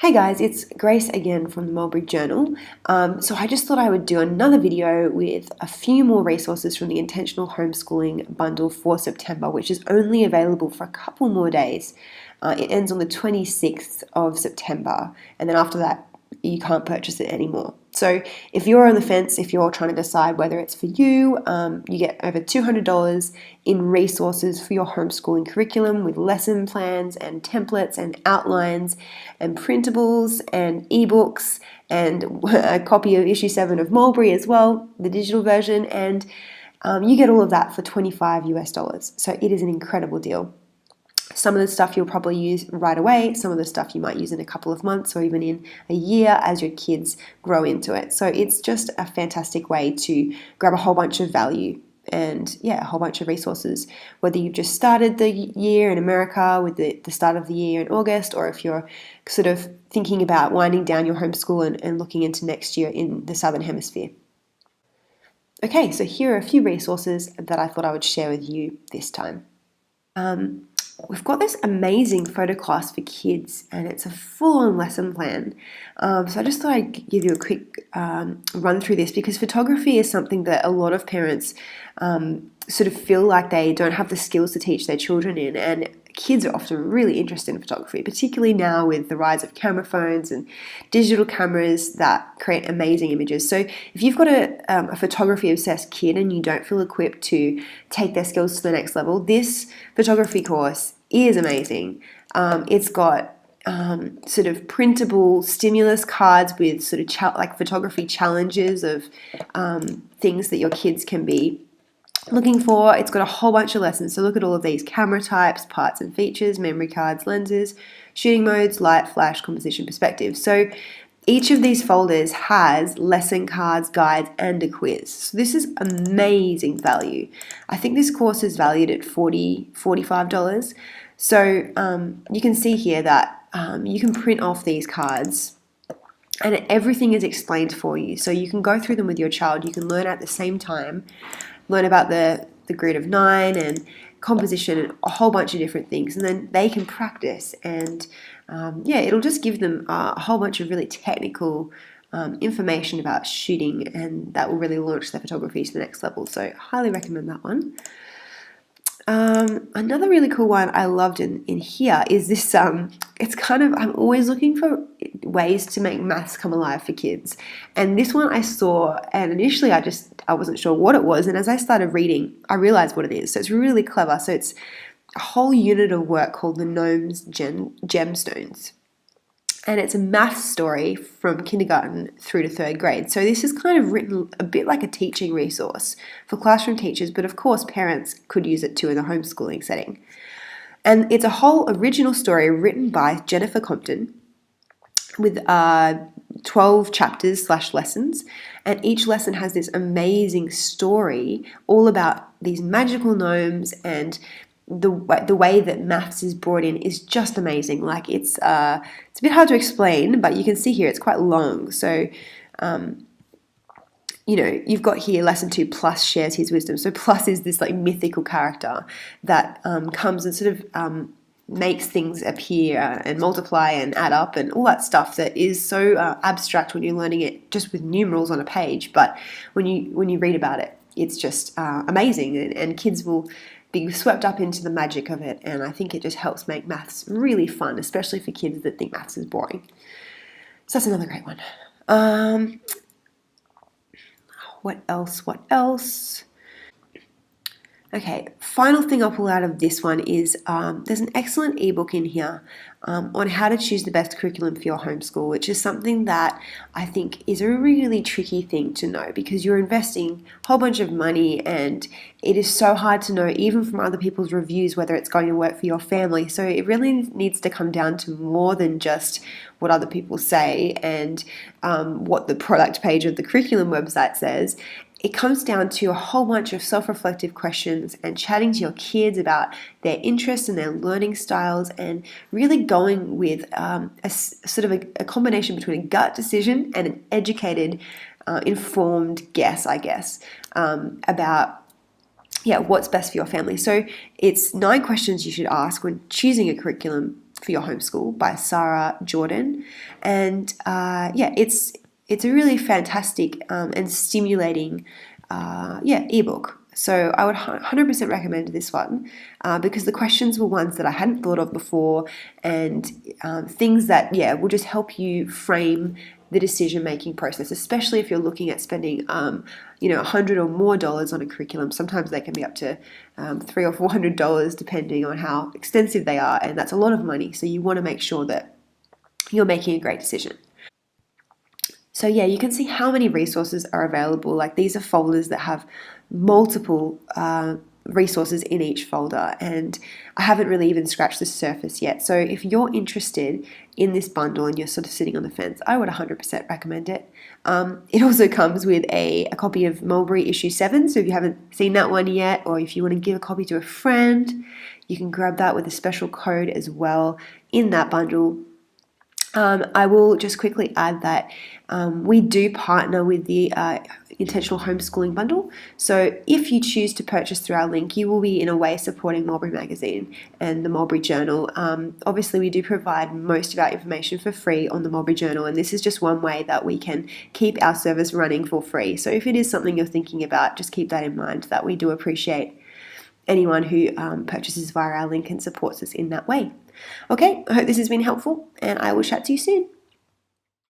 Hey guys, it's Grace again from the Mulberry Journal. So I just thought I would do another video with a few more resources from the Intentional Homeschooling bundle for September, which is only available for a couple more days. It ends on the 26th of September, and then after that, you can't purchase it anymore. So if you're on the fence, if you're trying to decide whether it's for you, you get over $200 in resources for your homeschooling curriculum with lesson plans and templates and outlines and printables and ebooks and a copy of issue 7 of Mulberry as well, the digital version, and you get all of that for $25 US. So it is an incredible deal. Some of the stuff you'll probably use right away, some of the stuff you might use in a couple of months or even in a year as your kids grow into it. So it's just a fantastic way to grab a whole bunch of value and a whole bunch of resources, whether you've just started the year in America with the start of the year in August, or if you're sort of thinking about winding down your homeschool and looking into next year in the Southern Hemisphere. Okay, so here are a few resources that I thought I would share with you this time. We've got this amazing photo class for kids, and it's a full-on lesson plan. So I just thought I'd give you a quick run through this, because photography is something that a lot of parents sort of feel like they don't have the skills to teach their children in, and kids are often really interested in photography, particularly now with the rise of camera phones and digital cameras that create amazing images. So if you've got a photography-obsessed kid and you don't feel equipped to take their skills to the next level, this photography course is amazing. It's got sort of printable stimulus cards with sort of like photography challenges of things that your kids can be looking for. It's got a whole bunch of lessons. So look at all of these: camera types, parts and features, memory cards, lenses, shooting modes, light, flash, composition, perspective. So each of these folders has lesson cards, guides, and a quiz. So this is amazing value. I think this course is valued at $45. So you can see here that you can print off these cards, and everything is explained for you. So you can go through them with your child. You can learn at the same time, learn about the grid of 9 and composition and a whole bunch of different things, and then they can practice, and it'll just give them a whole bunch of really technical information about shooting, and that will really launch their photography to the next level. So highly recommend that one. Another really cool one I loved in here is this, it's kind of, I'm always looking for ways to make maths come alive for kids. And this one I saw, and initially I wasn't sure what it was. And as I started reading, I realized what it is. So it's really clever. So it's a whole unit of work called the Gnomes Gemstones. And it's a math story from kindergarten through to 3rd grade. So this is kind of written a bit like a teaching resource for classroom teachers, but of course parents could use it too in a homeschooling setting. And it's a whole original story written by Jennifer Compton with 12 chapters/lessons, and each lesson has this amazing story all about these magical gnomes, and the way that maths is brought in is just amazing. Like it's a bit hard to explain, but you can see here it's quite long. So you've got here lesson 2, Plus shares his wisdom. So Plus is this like mythical character that comes and sort of makes things appear and multiply and add up and all that stuff that is so abstract when you're learning it just with numerals on a page. But when you read about it, it's just amazing, and kids will be swept up into the magic of it, and I think it just helps make maths really fun, especially for kids that think maths is boring. So that's another great one. What else? Okay, final thing I'll pull out of this one is there's an excellent ebook in here on how to choose the best curriculum for your homeschool, which is something that I think is a really tricky thing to know, because you're investing a whole bunch of money, and it is so hard to know, even from other people's reviews, whether it's going to work for your family. So it really needs to come down to more than just what other people say and what the product page of the curriculum website says. It comes down to a whole bunch of self-reflective questions and chatting to your kids about their interests and their learning styles, and really going with a sort of a combination between a gut decision and an educated, informed guess, I guess, about what's best for your family. So it's 9 questions you should ask when choosing a curriculum for your homeschool by Sarah Jordan. And yeah, it's a really fantastic and stimulating ebook. So I would 100% recommend this one because the questions were ones that I hadn't thought of before, and things that will just help you frame the decision-making process, especially if you're looking at spending $100 or more on a curriculum. Sometimes they can be up to $300 or $400 depending on how extensive they are, and that's a lot of money. So you want to make sure that you're making a great decision. So yeah, you can see how many resources are available. Like, these are folders that have multiple resources in each folder, and I haven't really even scratched the surface yet. So if you're interested in this bundle and you're sort of sitting on the fence, I would 100% recommend it. It also comes with a copy of Mulberry issue 7, so if you haven't seen that one yet, or if you want to give a copy to a friend, you can grab that with a special code as well in that bundle. I will just quickly add that we do partner with the Intentional Homeschooling Bundle. So if you choose to purchase through our link, you will be in a way supporting Mulberry Magazine and the Mulberry Journal. Obviously, we do provide most of our information for free on the Mulberry Journal, and this is just one way that we can keep our service running for free. So if it is something you're thinking about, just keep that in mind, that we do appreciate anyone who purchases via our link and supports us in that way. Okay, I hope this has been helpful, and I will chat to you soon.